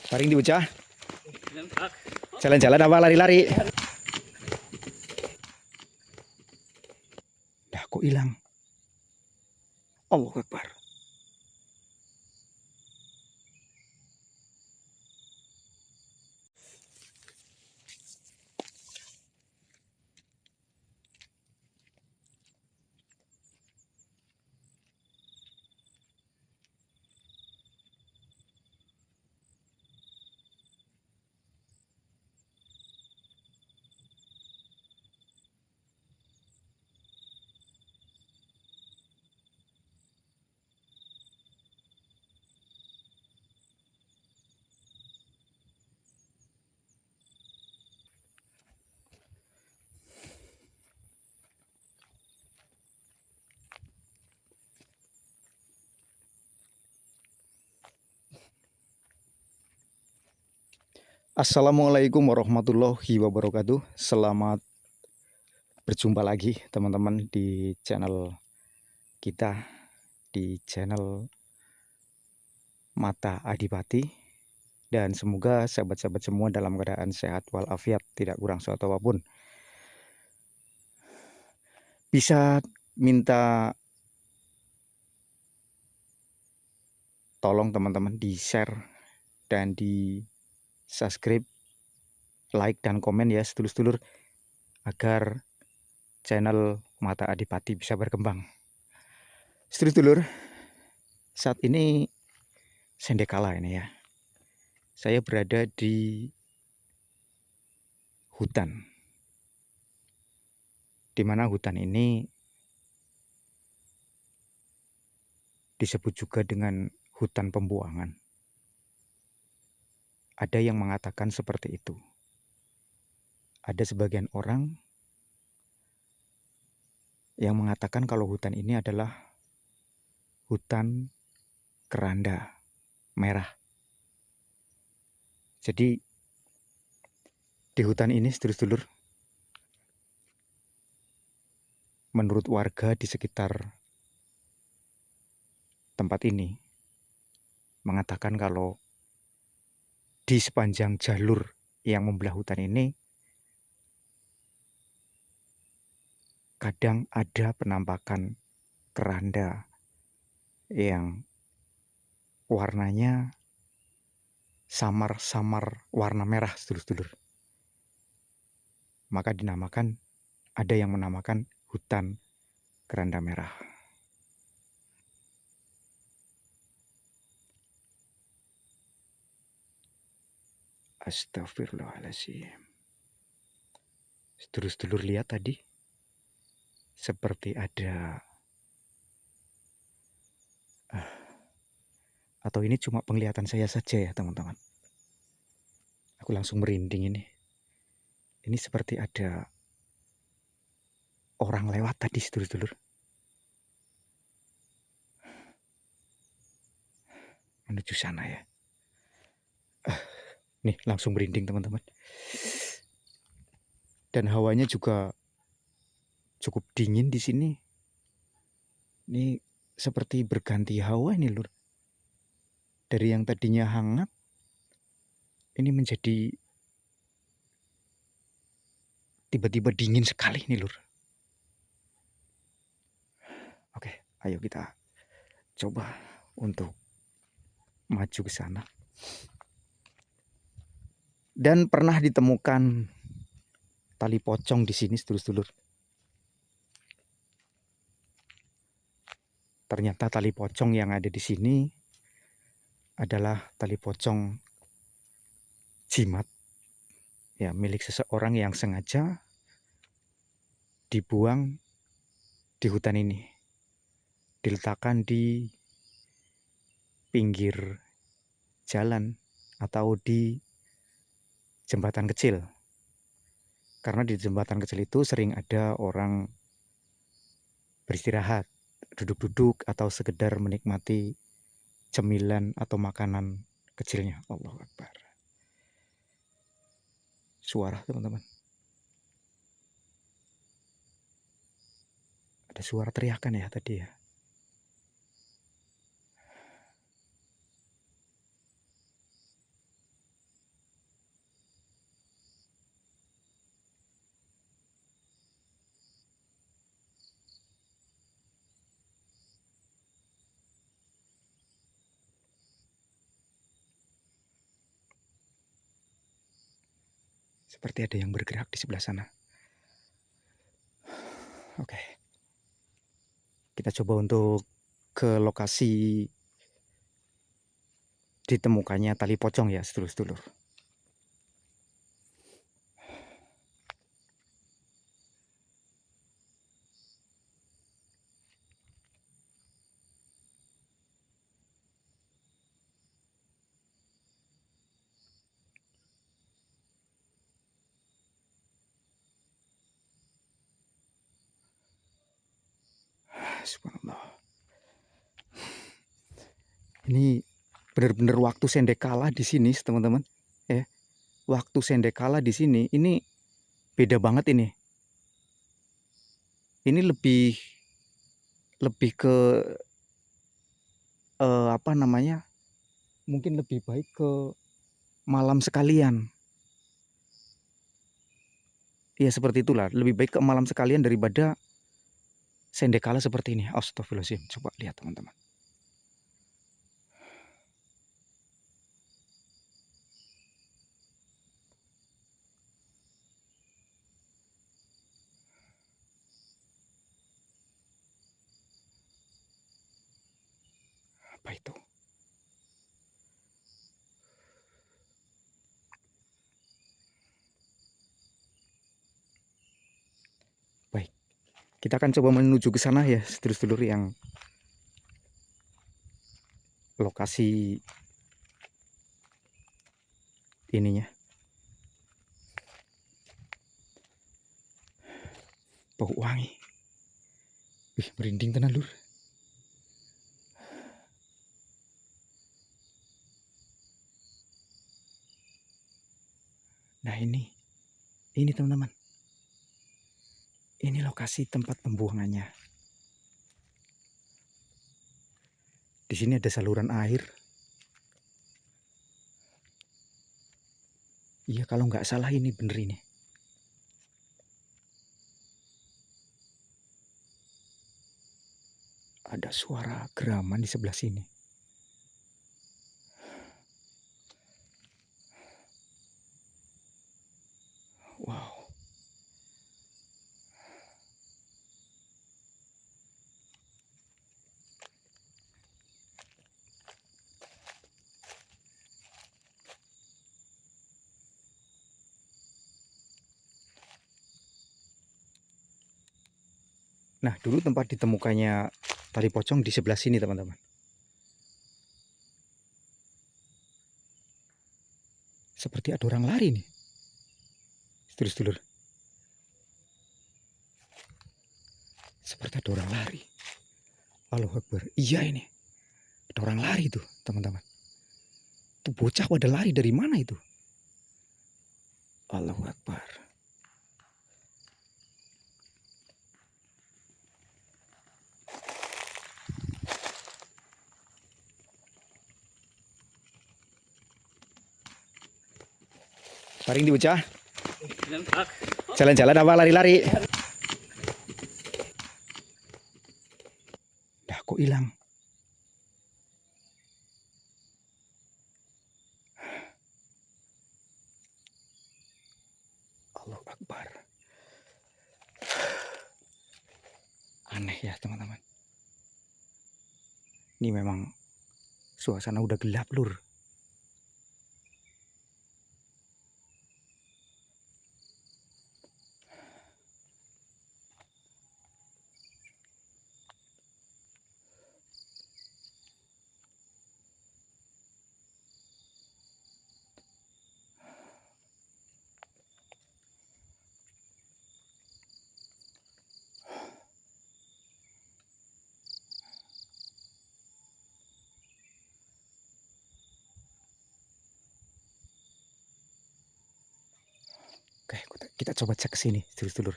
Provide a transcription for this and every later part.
Paling di bocah. Jalan-jalan apa lari-lari? Dah kok hilang? Allahu Akbar. Assalamualaikum warahmatullahi wabarakatuh. Selamat berjumpa lagi teman-teman di channel kita, di channel Mata Adipati. Dan semoga sahabat-sahabat semua dalam keadaan sehat walafiat, tidak kurang suatu apapun. Bisa minta tolong teman-teman di share dan di subscribe, like dan komen ya sedulur-sedulur, agar channel Mata Adipati bisa berkembang. Sedulur-sedulur, saat ini sendekala ini ya, saya berada di hutan, di mana hutan ini disebut juga dengan hutan pembuangan. Ada yang mengatakan seperti itu. Ada sebagian orang yang mengatakan kalau hutan ini adalah hutan keranda merah. Jadi di hutan ini sedulur-sedulur, menurut warga di sekitar tempat ini mengatakan kalau di sepanjang jalur yang membelah hutan ini kadang ada penampakan keranda yang warnanya samar-samar warna merah, sedulur-sedulur. Maka dinamakan, ada yang menamakan hutan keranda merah. Astagfirullahaladzim. Sedulur-sedulur lihat tadi, seperti ada, atau ini cuma penglihatan saya saja ya teman-teman. Aku langsung merinding ini. Ini seperti ada orang lewat tadi, sedulur-sedulur. Menuju sana ya. Nih langsung merinding teman-teman. Dan hawanya juga cukup dingin di sini. Ini seperti berganti hawa ini, lur. Dari yang tadinya hangat, ini menjadi tiba-tiba dingin sekali nih, lur. Oke, ayo kita coba untuk maju ke sana. Dan pernah ditemukan tali pocong di sini, sedulur-sedulur. Ternyata tali pocong yang ada di sini adalah tali pocong jimat ya, milik seseorang yang sengaja dibuang di hutan ini. Diletakkan di pinggir jalan atau di jembatan kecil. Karena di jembatan kecil itu sering ada orang beristirahat, duduk-duduk atau sekedar menikmati cemilan atau makanan kecilnya. Allahu Akbar. Suara teman-teman. Ada suara teriakan ya tadi ya. Seperti ada yang bergerak di sebelah sana. Oke. Kita coba untuk ke lokasi ditemukannya tali pocong ya, sedulur-sedulur. Subhanallah. Ini benar-benar waktu sendekala di sini, teman-teman. Ya, waktu sendekala di sini ini beda banget ini. Ini lebih ke apa namanya? Mungkin lebih baik ke malam sekalian. Ya seperti itulah, lebih baik ke malam sekalian daripada sendekala seperti ini. Astagfirullahaladzim. Coba lihat teman-teman. Apa itu? Baik, kita akan coba menuju ke sana ya, sedulur-sedulur, yang lokasi ininya. Bau wangi. Wih, merinding tenan, Lur. Nah ini teman-teman. Ini lokasi tempat pembuangannya. Di sini ada saluran air. Iya, kalau nggak salah ini bener ini. Ada suara geraman di sebelah sini. Wow. Nah, dulu tempat ditemukannya tali pocong di sebelah sini, teman-teman. Seperti ada orang lari nih. Sedulur-sedulur. Seperti ada orang lari. Allahu Akbar. Iya ini. Ada orang lari tuh, teman-teman. Itu bocah pada lari dari mana itu? Allahu Akbar. Paring di bocah. Jalan-jalan apa lari-lari? Dah kok hilang? Allahu Akbar. Aneh ya teman-teman. Ini memang suasana udah gelap, Lur. Oke, kita coba cek ke sini, sedulur-sedulur.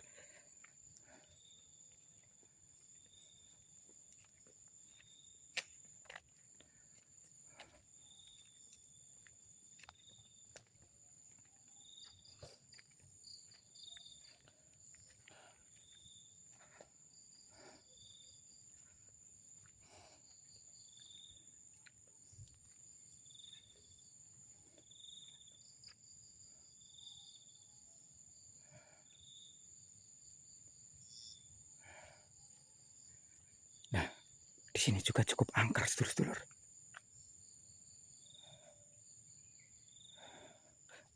sini juga cukup angker, sedulur-sedulur.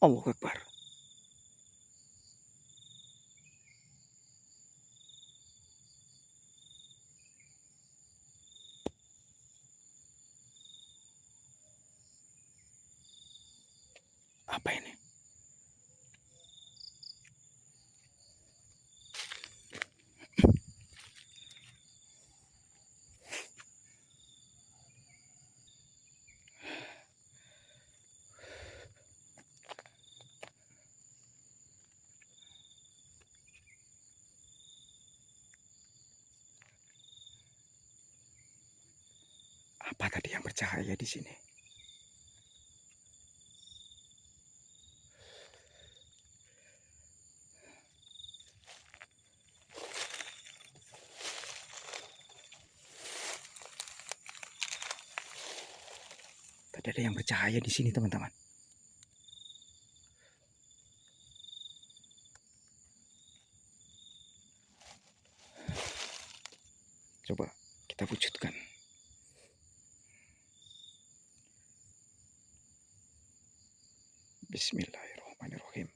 Allahu Akbar. Apa ini? Apa tadi yang bercahaya di sini? Tadi ada yang bercahaya di sini, teman-teman. Coba kita wujudkan. Bismillahirrahmanirrahim.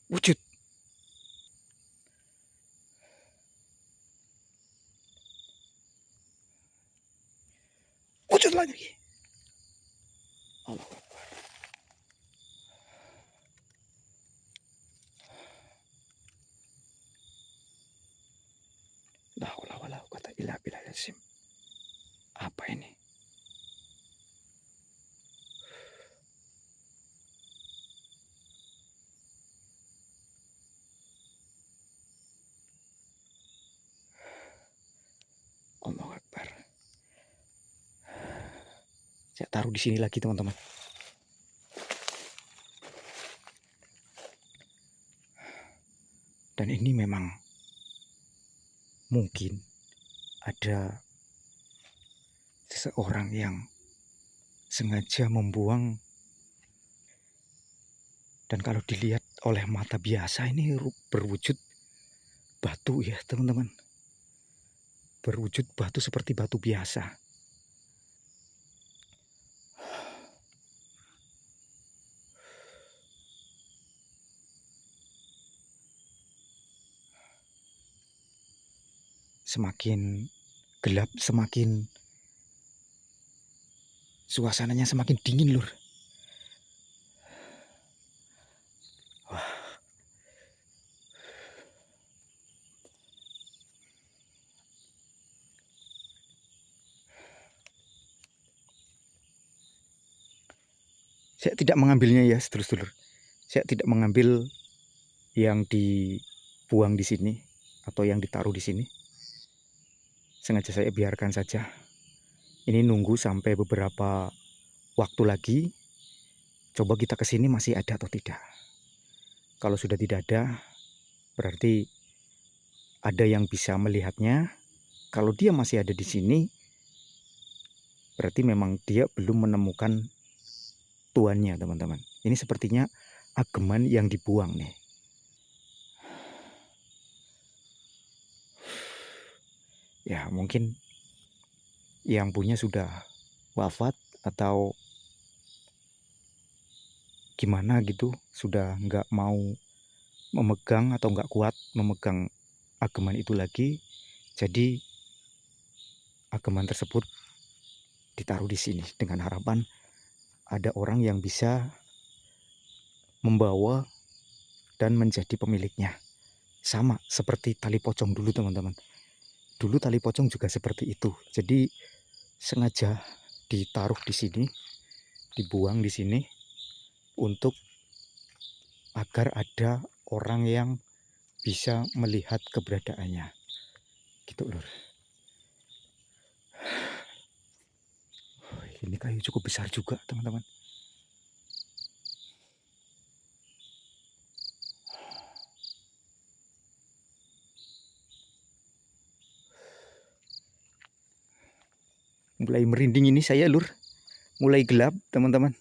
Wujud. Wujud lagi. Allah Akbar. La haula wala quwata illa billahil azim. Apa ini? Allahu Akbar. Saya taruh di sini lagi, teman-teman. Dan ini memang mungkin ada seseorang yang sengaja membuang, dan kalau dilihat oleh mata biasa ini berwujud batu ya, teman-teman. Berwujud batu seperti batu biasa. Semakin gelap, semakin suasananya semakin dingin, lur. Wah. Saya tidak mengambilnya ya, sedulur-sedulur. Saya tidak mengambil yang dibuang di sini atau yang ditaruh di sini. Sengaja saya biarkan saja. Ini nunggu sampai beberapa waktu lagi. Coba kita ke sini masih ada atau tidak. Kalau sudah tidak ada, berarti ada yang bisa melihatnya. Kalau dia masih ada di sini, berarti memang dia belum menemukan tuannya, teman-teman. Ini sepertinya ageman yang dibuang nih. Ya, mungkin yang punya sudah wafat atau gimana gitu, sudah nggak mau memegang atau nggak kuat memegang ageman itu lagi. Jadi ageman tersebut ditaruh di sini dengan harapan ada orang yang bisa membawa dan menjadi pemiliknya. Sama seperti tali pocong dulu, teman-teman. Dulu tali pocong juga seperti itu. Jadi sengaja ditaruh di sini, dibuang di sini untuk agar ada orang yang bisa melihat keberadaannya. Gitu, lur. Ini kayu cukup besar juga, teman-teman. Mulai merinding ini saya, Lur. Mulai gelap, teman-teman.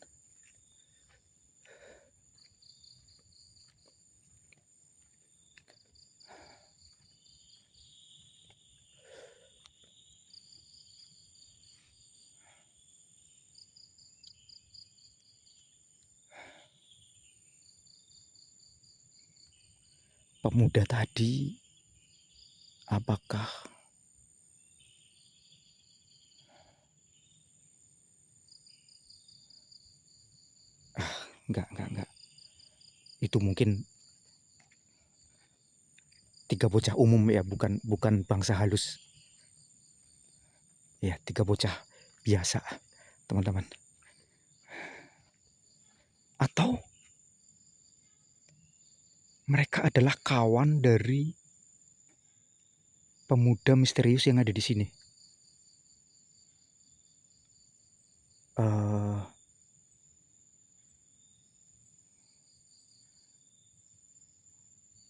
Pemuda tadi, apakah enggak. Itu mungkin 3 bocah umum ya, bukan bangsa halus. Ya, 3 bocah biasa, teman-teman. Atau mereka adalah kawan dari pemuda misterius yang ada di sini.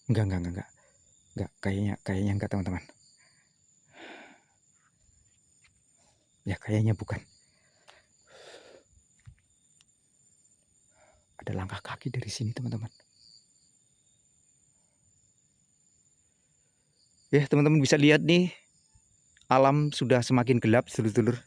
Enggak. Kayaknya enggak, teman-teman. Ya, kayaknya bukan. Ada langkah kaki dari sini, teman-teman. Ya, teman-teman bisa lihat nih, alam sudah semakin gelap, sedulur-sedulur.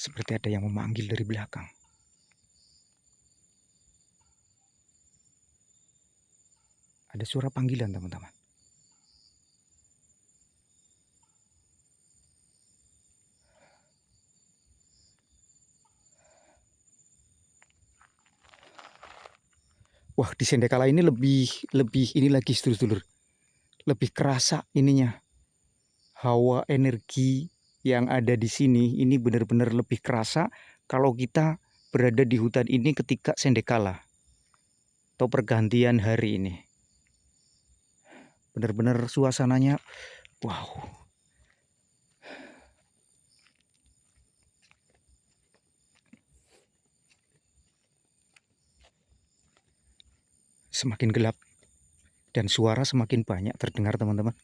Seperti ada yang memanggil dari belakang. Ada suara panggilan, teman-teman. Wah, di Sendekala ini lebih ini lagi, sedulur-sedulur. Lebih kerasa ininya. Hawa energi yang ada di sini ini benar-benar lebih kerasa kalau kita berada di hutan ini ketika Sendekala atau pergantian hari ini. Benar-benar suasananya wow. Semakin gelap dan suara semakin banyak terdengar, teman-teman.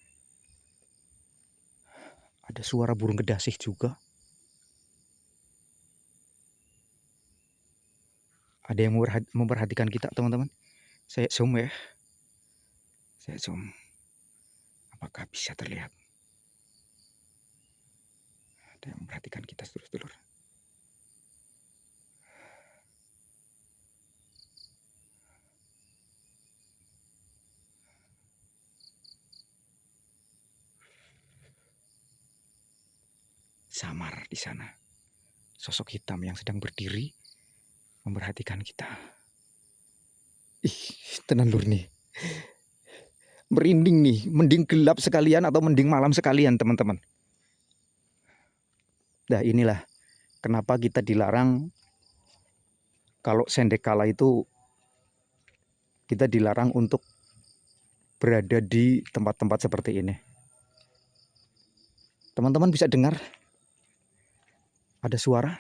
Ada suara burung gedasih juga. Ada yang memperhatikan kita, teman-teman. Saya zoom ya. Saya zoom. Apakah bisa terlihat? Ada yang memperhatikan kita, sedulur-sedulur. Samar di sana. Sosok hitam yang sedang berdiri memperhatikan kita. Ih, tenan lur nih. Merinding nih, mending gelap sekalian atau mending malam sekalian, teman-teman. Nah, inilah kenapa kita dilarang kalau Sendekala itu kita dilarang untuk berada di tempat-tempat seperti ini. Teman-teman bisa dengar ada suara?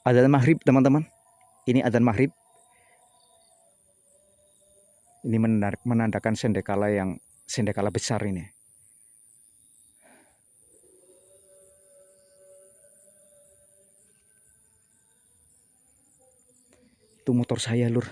Adzan maghrib, teman-teman. Ini adzan maghrib. Ini menandakan Sendekala besar ini. Itu motor saya, lur.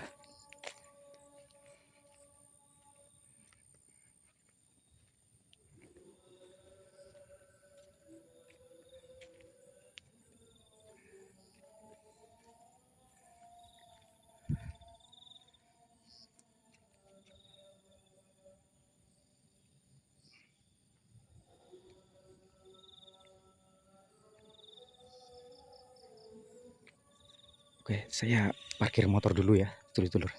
Oke, saya parkir motor dulu ya, sedulur-sedulur.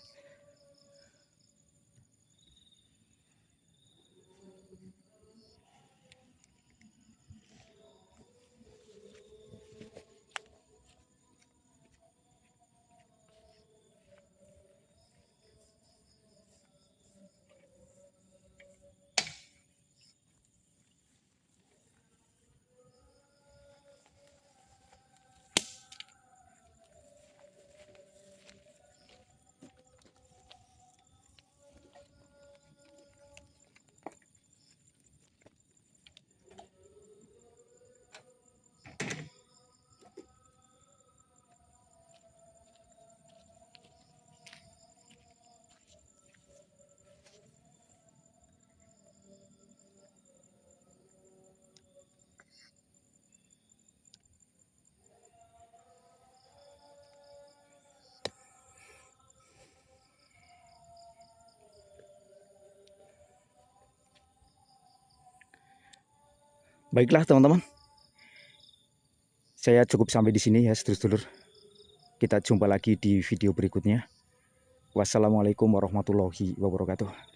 Baiklah teman-teman, saya cukup sampai di sini ya sedulur-sedulur. Kita jumpa lagi di video berikutnya. Wassalamualaikum warahmatullahi wabarakatuh.